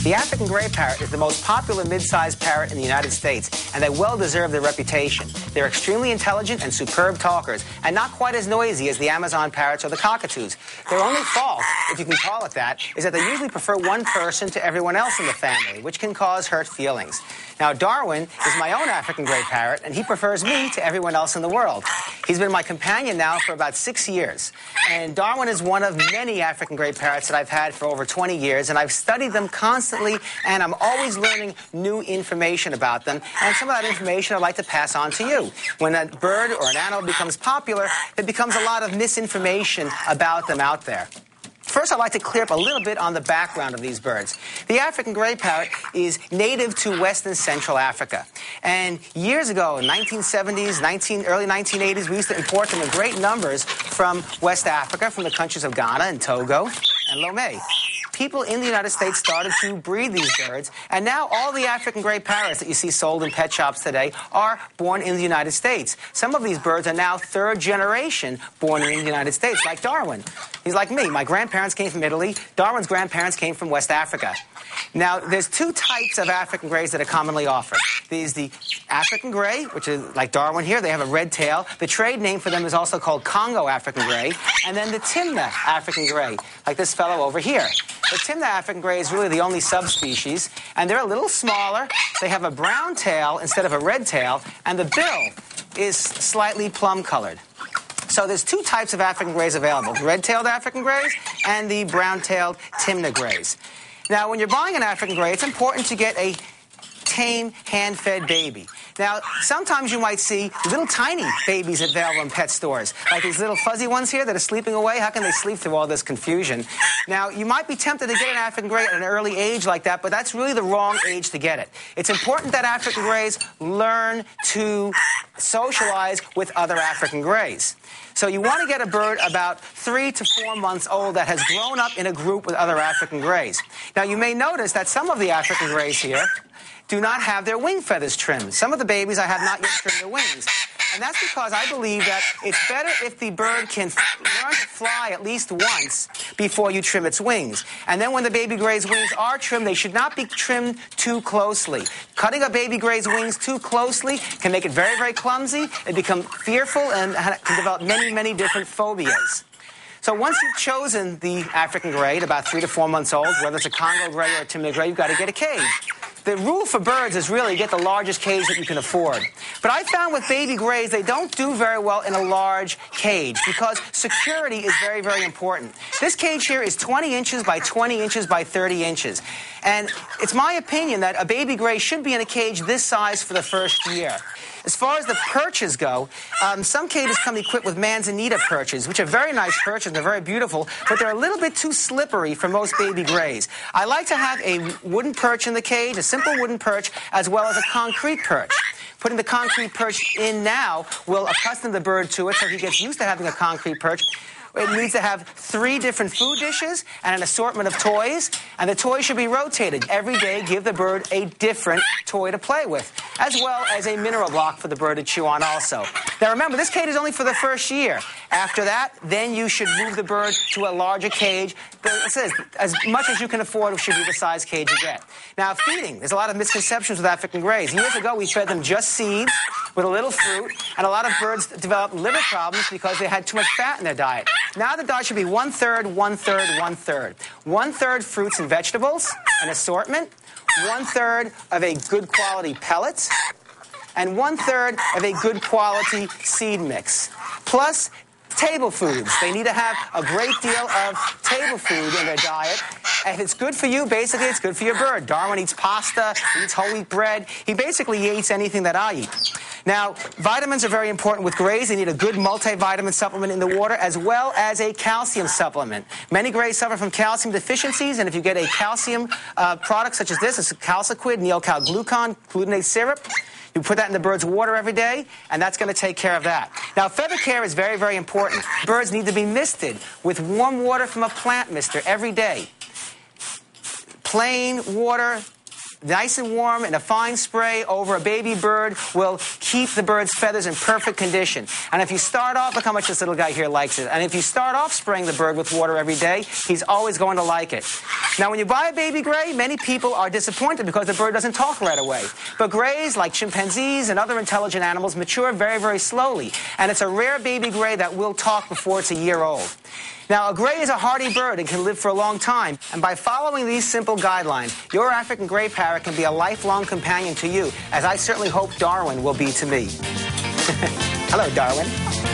The African gray parrot is the most popular mid-sized parrot in the United States, and they well deserve their reputation. They're extremely intelligent and superb talkers, and not quite as noisy as the Amazon parrots or the cockatoos. Their only fault, if you can call it that, is that they usually prefer one person to everyone else in the family, which can cause hurt feelings. Now, Darwin is my own African gray parrot, and he prefers me to everyone else in the world. He's been my companion now for about 6 years. And Darwin is one of many African gray parrots that I've had for over 20 years, and I've studied them constantly, and I'm always learning new information about them. And some of that information I'd like to pass on to you. When a bird or an animal becomes popular, there becomes a lot of misinformation about them out there. First, I'd like to clear up a little bit on the background of these birds. The African gray parrot is native to West and Central Africa. And years ago, in 1970s, early 1980s, we used to import them in great numbers from West Africa, from the countries of Ghana and Togo and Lomé. People in the United States started to breed these birds, and now all the African gray parrots that you see sold in pet shops today are born in the United States. Some of these birds are now third generation born in the United States, like Darwin. He's like me. My grandparents came from Italy. Darwin's grandparents came from West Africa. Now, there's two types of African grays that are commonly offered. There's the African gray, which is like Darwin here. They have a red tail. The trade name for them is also called Congo African gray. And then the Timna African gray, like this fellow over here. The Timna African gray is really the only subspecies, and they're a little smaller. They have a brown tail instead of a red tail, and the bill is slightly plum-colored. So there's two types of African grays available, red-tailed African grays and the brown-tailed Timna grays. Now, when you're buying an African gray, it's important to get a tame, hand-fed baby. Now, sometimes you might see little tiny babies available in pet stores, like these little fuzzy ones here that are sleeping away. How can they sleep through all this confusion? Now, you might be tempted to get an African gray at an early age like that, but that's really the wrong age to get it. It's important that African grays learn to socialize with other African grays. So you want to get a bird about 3 to 4 months old that has grown up in a group with other African grays. Now, you may notice that some of the African grays here do not have their wing feathers trimmed. Some of the babies I have not yet trimmed their wings. And that's because I believe that it's better if the bird can learn to fly at least once before you trim its wings. And then when the baby gray's wings are trimmed, they should not be trimmed too closely. Cutting a baby gray's wings too closely can make it very, very clumsy. They become fearful and can develop many, many different phobias. So once you've chosen the African gray at about 3 to 4 months old, whether it's a Congo gray or a Timna gray, you've got to get a cage. The rule for birds is really get the largest cage that you can afford. But I found with baby grays, they don't do very well in a large cage because security is very, very important. This cage here is 20 inches by 20 inches by 30 inches. And it's my opinion that a baby gray should be in a cage this size for the first year. As far as the perches go, some cages come equipped with manzanita perches, which are very nice perches. They're very beautiful, but they're a little bit too slippery for most baby grays. I like to have a wooden perch in the cage, a simple wooden perch, as well as a concrete perch. Putting the concrete perch in now will accustom the bird to it so he gets used to having a concrete perch. It needs to have 3 different food dishes and an assortment of toys, and the toys should be rotated. Every day, give the bird a different toy to play with, as well as a mineral block for the bird to chew on also. Now remember, this cage is only for the first year. After that, then you should move the bird to a larger cage. It says as much as you can afford should be the size cage you get. Now, feeding. There's a lot of misconceptions with African grays. Years ago, we fed them just seeds with a little fruit, and a lot of birds developed liver problems because they had too much fat in their diet. Now the diet should be 1/3, 1/3, 1/3. 1/3 fruits and vegetables, an assortment, 1/3 of a good quality pellet, and 1/3 of a good quality seed mix. Plus table foods. They need to have a great deal of table food in their diet. If it's good for you, basically it's good for your bird. Darwin eats pasta, he eats whole wheat bread. He basically eats anything that I eat. Now, vitamins are very important with grays. They need a good multivitamin supplement in the water as well as a calcium supplement. Many grays suffer from calcium deficiencies, and if you get a calcium product such as this, it's Calciquid, Neocalglucon, glutamate syrup, you put that in the bird's water every day, and that's going to take care of that. Now, feather care is very, very important. Birds need to be misted with warm water from a plant mister every day. Plain water, nice and warm, and a fine spray over a baby bird will keep the bird's feathers in perfect condition. And if you start off, look how much this little guy here likes it. And if you start off spraying the bird with water every day, he's always going to like it. Now, when you buy a baby gray, many people are disappointed because the bird doesn't talk right away. But grays, like chimpanzees and other intelligent animals, mature very, very slowly. And it's a rare baby gray that will talk before it's a year old. Now, a gray is a hardy bird and can live for a long time. And by following these simple guidelines, your African gray parrot can be a lifelong companion to you, as I certainly hope Darwin will be to me. Hello, Darwin.